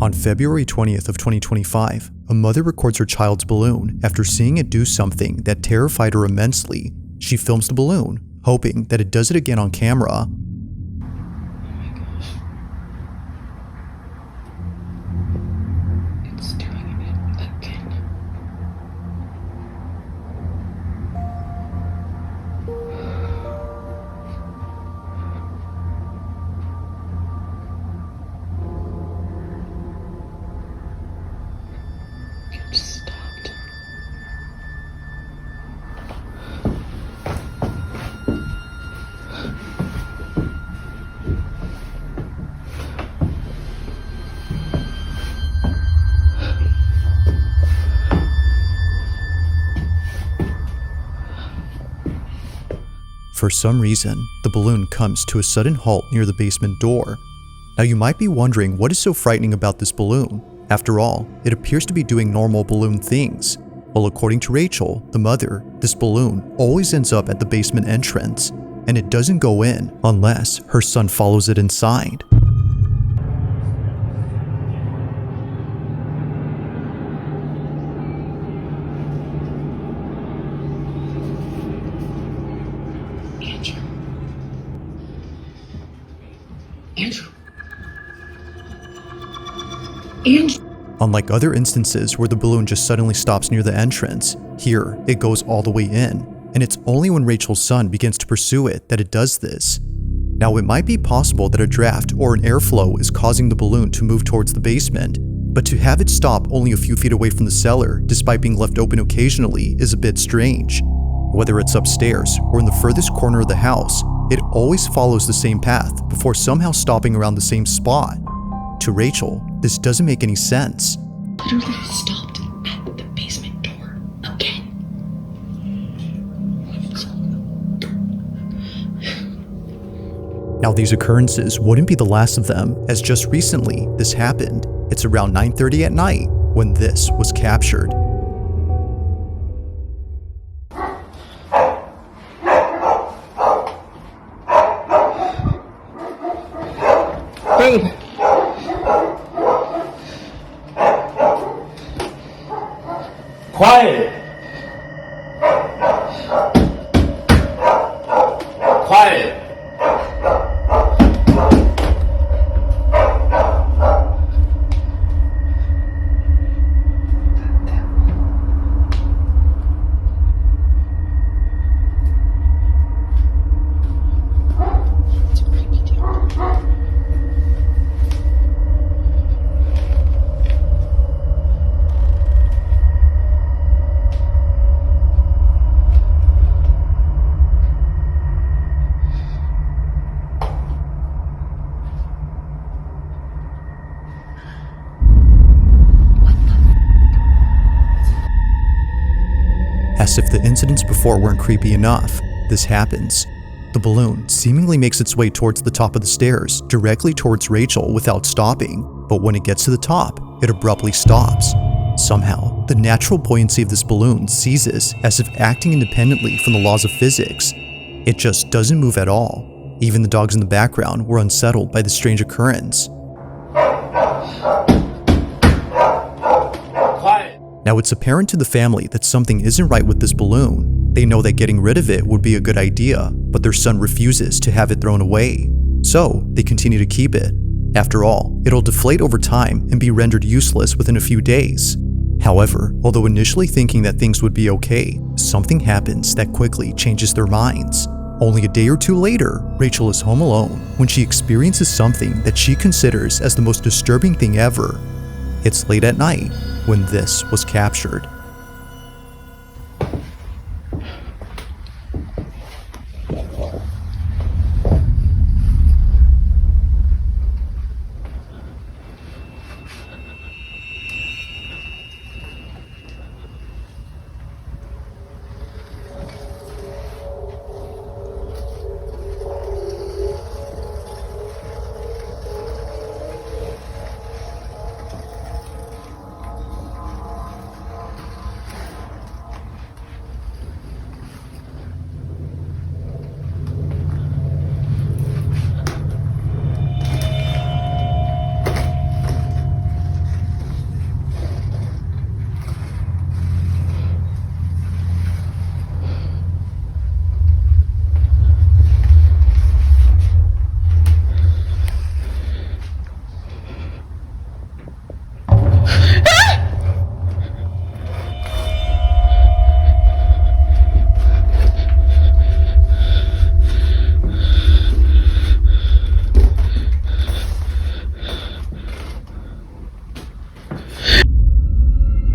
On February 20th of 2025, a mother records her child's balloon after seeing it do something that terrified her immensely. She films the balloon, hoping that it does it again on camera. It's doing it again. It stopped. For some reason, the balloon comes to a sudden halt near the basement door. Now you might be wondering what is so frightening about this balloon. After all, it appears to be doing normal balloon things. Well, according to Rachel, the mother, this balloon always ends up at the basement entrance, and it doesn't go in unless her son follows it inside. Andrew. Unlike other instances where the balloon just suddenly stops near the entrance, here it goes all the way in, and it's only when Rachel's son begins to pursue it that it does this. Now it might be possible that a draft or an airflow is causing the balloon to move towards the basement, but to have it stop only a few feet away from the cellar despite being left open occasionally is a bit strange. Whether it's upstairs or in the furthest corner of the house, it always follows the same path before somehow stopping around the same spot. To Rachel, this doesn't make any sense. Literally stopped at the basement door again. Now these occurrences wouldn't be the last of them, as just recently this happened. It's around 9:30 at night when this was captured. Babe. Quiet! Quiet! As if the incidents before weren't creepy enough, this happens. The balloon seemingly makes its way towards the top of the stairs, directly towards Rachel without stopping, but when it gets to the top, it abruptly stops. Somehow, the natural buoyancy of this balloon ceases as if acting independently from the laws of physics. It just doesn't move at all. Even the dogs in the background were unsettled by the strange occurrence. Now it's apparent to the family that something isn't right with this balloon. They know that getting rid of it would be a good idea, but their son refuses to have it thrown away. So they continue to keep it. After all, it'll deflate over time and be rendered useless within a few days. However, although initially thinking that things would be okay, something happens that quickly changes their minds. Only a day or two later, Rachel is home alone when she experiences something that she considers as the most disturbing thing ever. It's late at night when this was captured.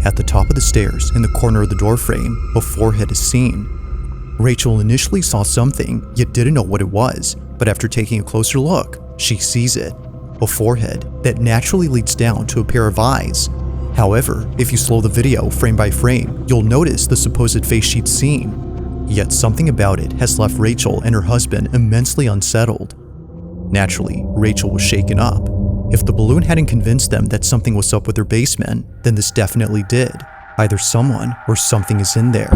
At the top of the stairs, in the corner of the doorframe, a forehead is seen. Rachel initially saw something, yet didn't know what it was, but after taking a closer look, she sees it. A forehead that naturally leads down to a pair of eyes. However, if you slow the video frame by frame, you'll notice the supposed face she'd seen. Yet something about it has left Rachel and her husband immensely unsettled. Naturally, Rachel was shaken up. If the balloon hadn't convinced them that something was up with their basement, then this definitely did. Either someone or something is in there.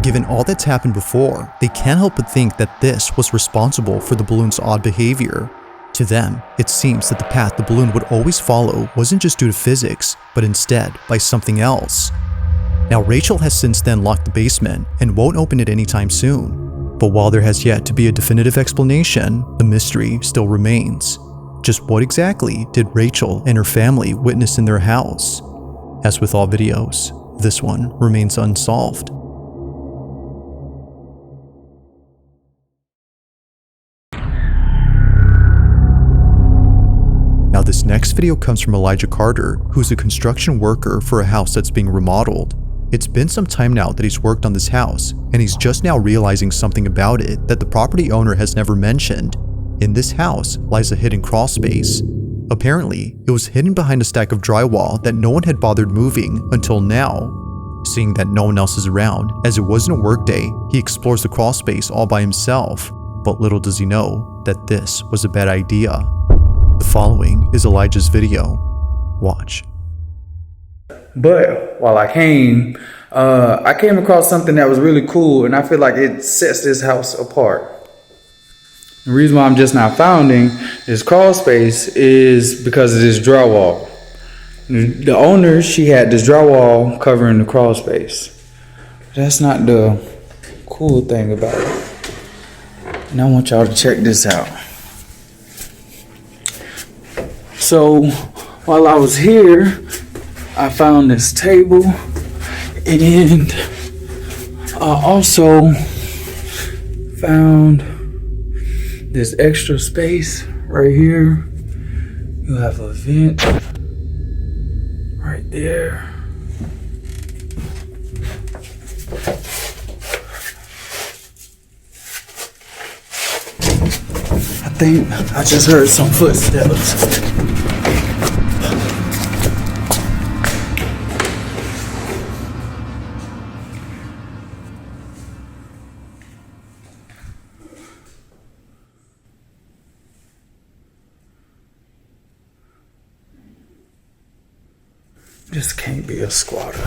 Given all that's happened before, they can't help but think that this was responsible for the balloon's odd behavior. To them, it seems that the path the balloon would always follow wasn't just due to physics, but instead by something else. Now, Rachel has since then locked the basement and won't open it anytime soon. But while there has yet to be a definitive explanation, the mystery still remains. Just what exactly did Rachel and her family witness in their house? As with all videos, this one remains unsolved. Now, this next video comes from Elijah Carter, who's a construction worker for a house that's being remodeled. It's been some time now that he's worked on this house, and he's just now realizing something about it that the property owner has never mentioned. In this house lies a hidden crawl space. Apparently, it was hidden behind a stack of drywall that no one had bothered moving until now. Seeing that no one else is around, as it wasn't a workday, he explores the crawl space all by himself. But little does he know that this was a bad idea. The following is Elijah's video. Watch. But while I came across something that was really cool, and I feel like it sets this house apart. The reason why I'm just now finding this crawl space is because of this drywall. The owner, she had this drywall covering the crawl space. That's not the cool thing about it. And I want y'all to check this out. So while I was here, I found this table, and I also found this extra space right here. You have a vent right there. I think I just heard some footsteps. This can't be a squatter.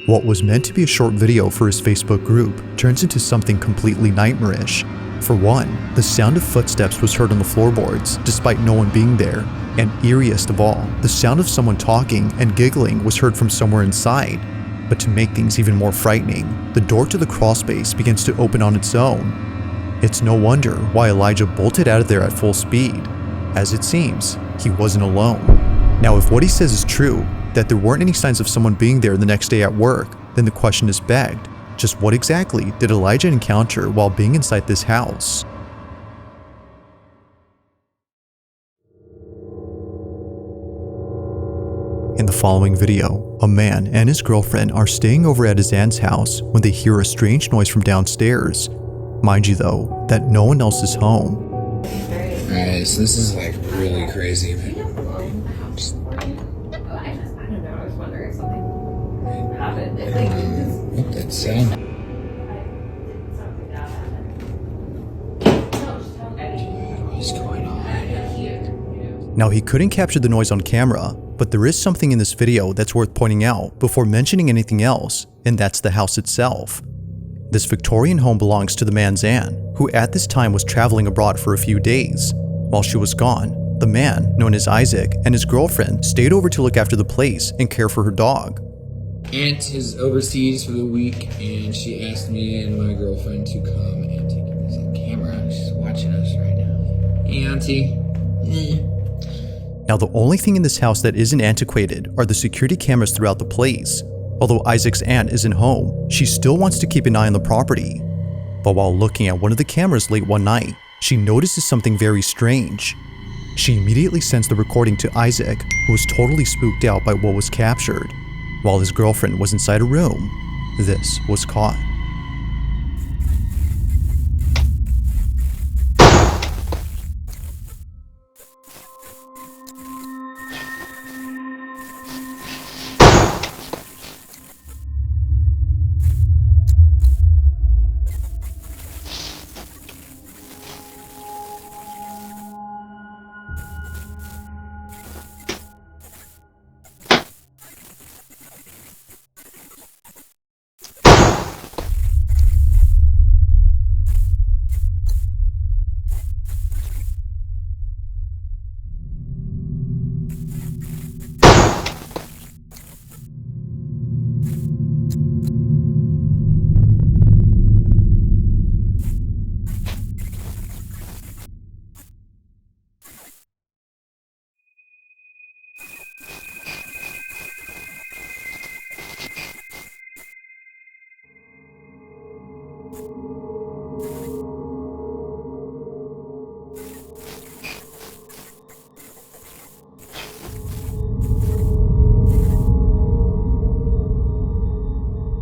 What was meant to be a short video for his Facebook group turns into something completely nightmarish. For one, the sound of footsteps was heard on the floorboards despite no one being there, and eeriest of all, the sound of someone talking and giggling was heard from somewhere inside. But to make things even more frightening, the door to the crawl space begins to open on its own. It's no wonder why Elijah bolted out of there at full speed. As it seems, he wasn't alone. Now, if what he says is true, that there weren't any signs of someone being there the next day at work, then the question is begged. Just what exactly did Elijah encounter while being inside this house? In the following video, a man and his girlfriend are staying over at his aunt's house when they hear a strange noise from downstairs. Mind you though, that no one else is home. Alright, so this is like really crazy. I don't know. I was wondering if something happened. What that sound? What's going on? Now, he couldn't capture the noise on camera, but there is something in this video that's worth pointing out before mentioning anything else, and that's the house itself. This Victorian home belongs to the man's aunt, who at this time was traveling abroad for a few days. While she was gone, the man, known as Isaac, and his girlfriend stayed over to look after the place and care for her dog. Aunt is overseas for the week, and she asked me and my girlfriend to come and take pictures on camera. She said, why watching us right now. Hey, Auntie. Now, the only thing in this house that isn't antiquated are the security cameras throughout the place. Although Isaac's aunt isn't home, she still wants to keep an eye on the property. But while looking at one of the cameras late one night, she notices something very strange. She immediately sends the recording to Isaac, who was totally spooked out by what was captured. While his girlfriend was inside a room, this was caught.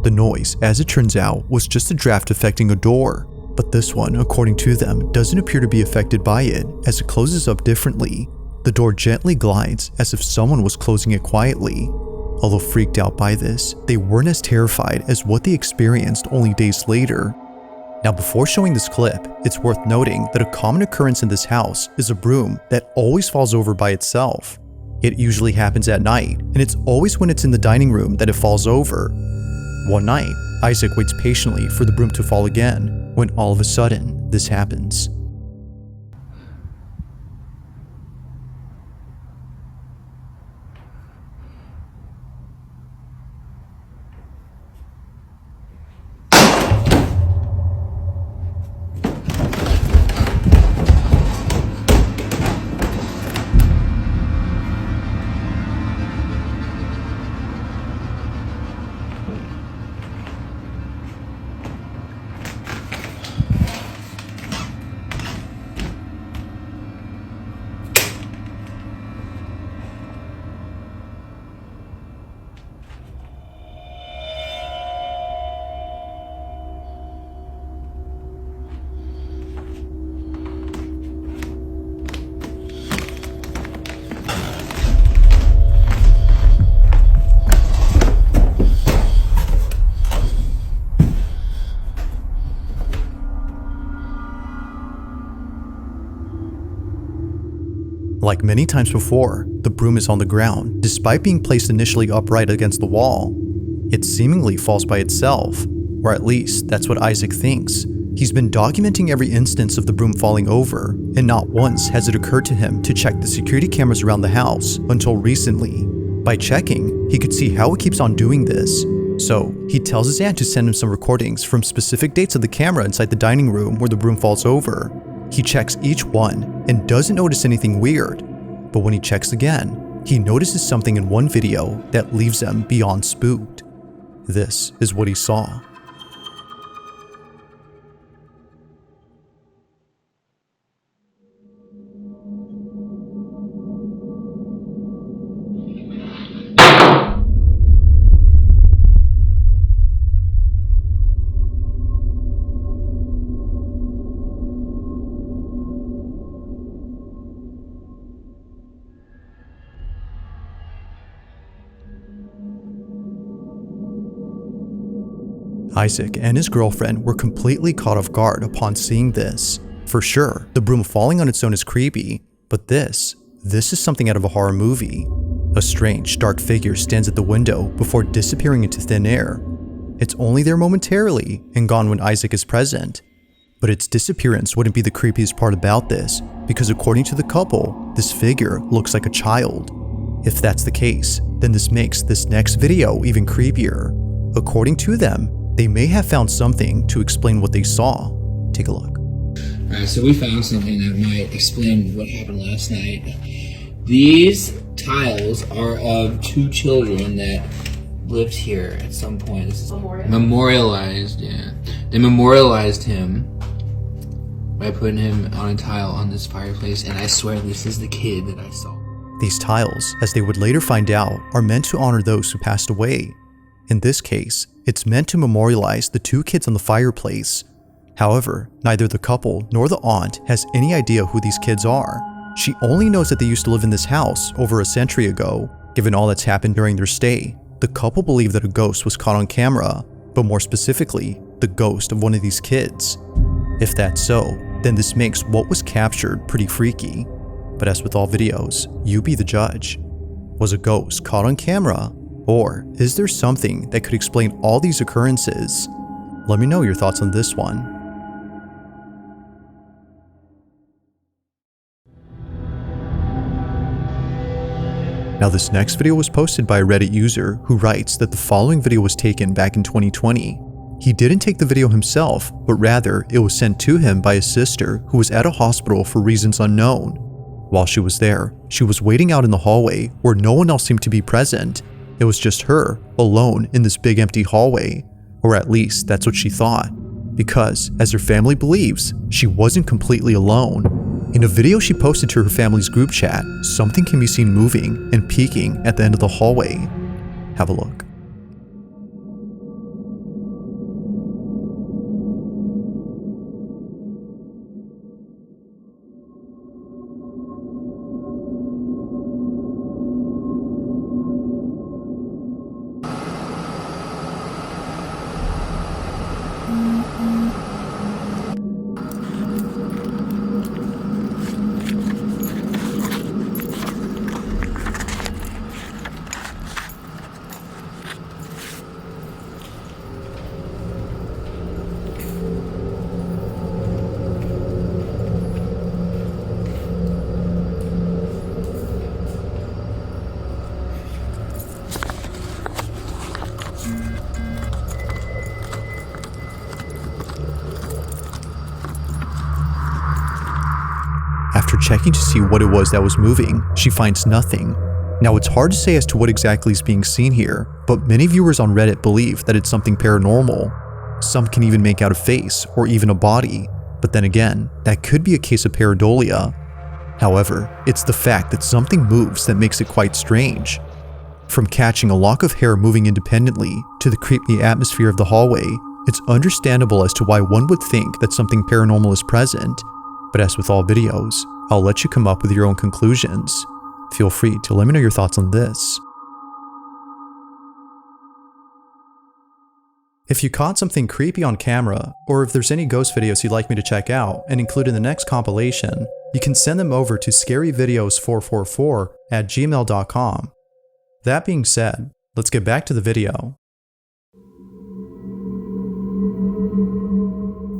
The noise, as it turns out, was just a draft affecting a door, but this one, according to them, doesn't appear to be affected by it, as it closes up differently. The door gently glides, as if someone was closing it quietly. Although freaked out by this, they weren't as terrified as what they experienced only days later. Now, before showing this clip, it's worth noting that a common occurrence in this house is a broom that always falls over by itself. It usually happens at night, and it's always when it's in the dining room that it falls over. One night, Isaac waits patiently for the broom to fall again, when all of a sudden, this happens. Like many times before, the broom is on the ground, despite being placed initially upright against the wall. It seemingly falls by itself, or at least that's what Isaac thinks. He's been documenting every instance of the broom falling over, and not once has it occurred to him to check the security cameras around the house until recently. By checking, he could see how it keeps on doing this. So, he tells his aunt to send him some recordings from specific dates of the camera inside the dining room where the broom falls over. He checks each one and doesn't notice anything weird, but when he checks again, he notices something in one video that leaves him beyond spooked. This is what he saw. Isaac and his girlfriend were completely caught off guard upon seeing this. For sure, the broom falling on its own is creepy, but this is something out of a horror movie. A strange, dark figure stands at the window before disappearing into thin air. It's only there momentarily and gone when Isaac is present. But its disappearance wouldn't be the creepiest part about this, because according to the couple, this figure looks like a child. If that's the case, then this makes this next video even creepier. According to them, they may have found something to explain what they saw. Take a look. Alright, so we found something that might explain what happened last night. These tiles are of 2 children that lived here at some point. This is memorialized, yeah. They memorialized him by putting him on a tile on this fireplace, and I swear this is the kid that I saw. These tiles, as they would later find out, are meant to honor those who passed away. In this case, it's meant to memorialize the 2 kids on the fireplace. However, neither the couple nor the aunt has any idea who these kids are. She only knows that they used to live in this house over a century ago. Given all that's happened during their stay, the couple believe that a ghost was caught on camera, but more specifically, the ghost of one of these kids. If that's so, then this makes what was captured pretty freaky. But as with all videos, you be the judge. Was a ghost caught on camera? Or is there something that could explain all these occurrences? Let me know your thoughts on this one. Now this next video was posted by a Reddit user who writes that the following video was taken back in 2020. He didn't take the video himself, but rather it was sent to him by his sister who was at a hospital for reasons unknown. While she was there, she was waiting out in the hallway where no one else seemed to be present. It was just her, alone in this big empty hallway. Or at least that's what she thought. Because, as her family believes, she wasn't completely alone. In a video she posted to her family's group chat, something can be seen moving and peeking at the end of the hallway. Have a look. After checking to see what it was that was moving, she finds nothing. Now it's hard to say as to what exactly is being seen here, but many viewers on Reddit believe that it's something paranormal. Some can even make out a face or even a body, but then again, that could be a case of pareidolia. However, it's the fact that something moves that makes it quite strange. From catching a lock of hair moving independently to the creepy atmosphere of the hallway, it's understandable as to why one would think that something paranormal is present. But as with all videos, I'll let you come up with your own conclusions. Feel free to let me know your thoughts on this. If you caught something creepy on camera, or if there's any ghost videos you'd like me to check out and include in the next compilation, you can send them over to scaryvideos444@gmail.com. That being said, let's get back to the video.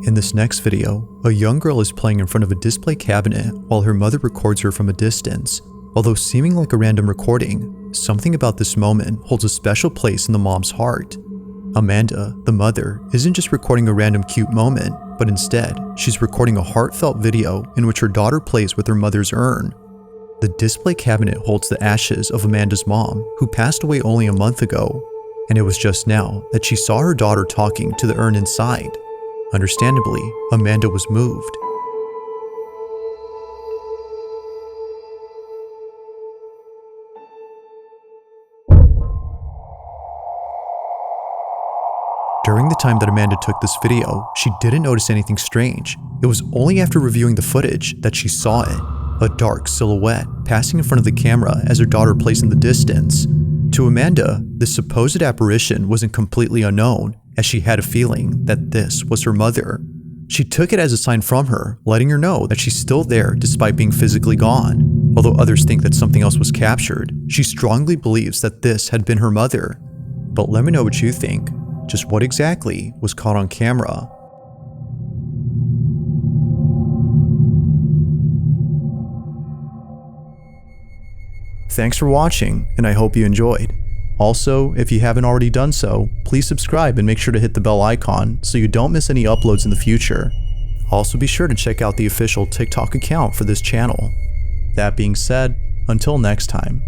In this next video, a young girl is playing in front of a display cabinet while her mother records her from a distance. Although seeming like a random recording, something about this moment holds a special place in the mom's heart. Amanda, the mother, isn't just recording a random cute moment, but instead, she's recording a heartfelt video in which her daughter plays with her mother's urn. The display cabinet holds the ashes of Amanda's mom, who passed away only a month ago, and it was just now that she saw her daughter talking to the urn inside. Understandably, Amanda was moved. During the time that Amanda took this video, she didn't notice anything strange. It was only after reviewing the footage that she saw it. A dark silhouette passing in front of the camera as her daughter plays in the distance. To Amanda, this supposed apparition wasn't completely unknown, as she had a feeling that this was her mother. She took it as a sign from her, letting her know that she's still there despite being physically gone. Although others think that something else was captured, she strongly believes that this had been her mother. But let me know what you think. Just what exactly was caught on camera? Thanks for watching, and I hope you enjoyed. Also, if you haven't already done so, please subscribe and make sure to hit the bell icon so you don't miss any uploads in the future. Also be sure to check out the official TikTok account for this channel. That being said, until next time.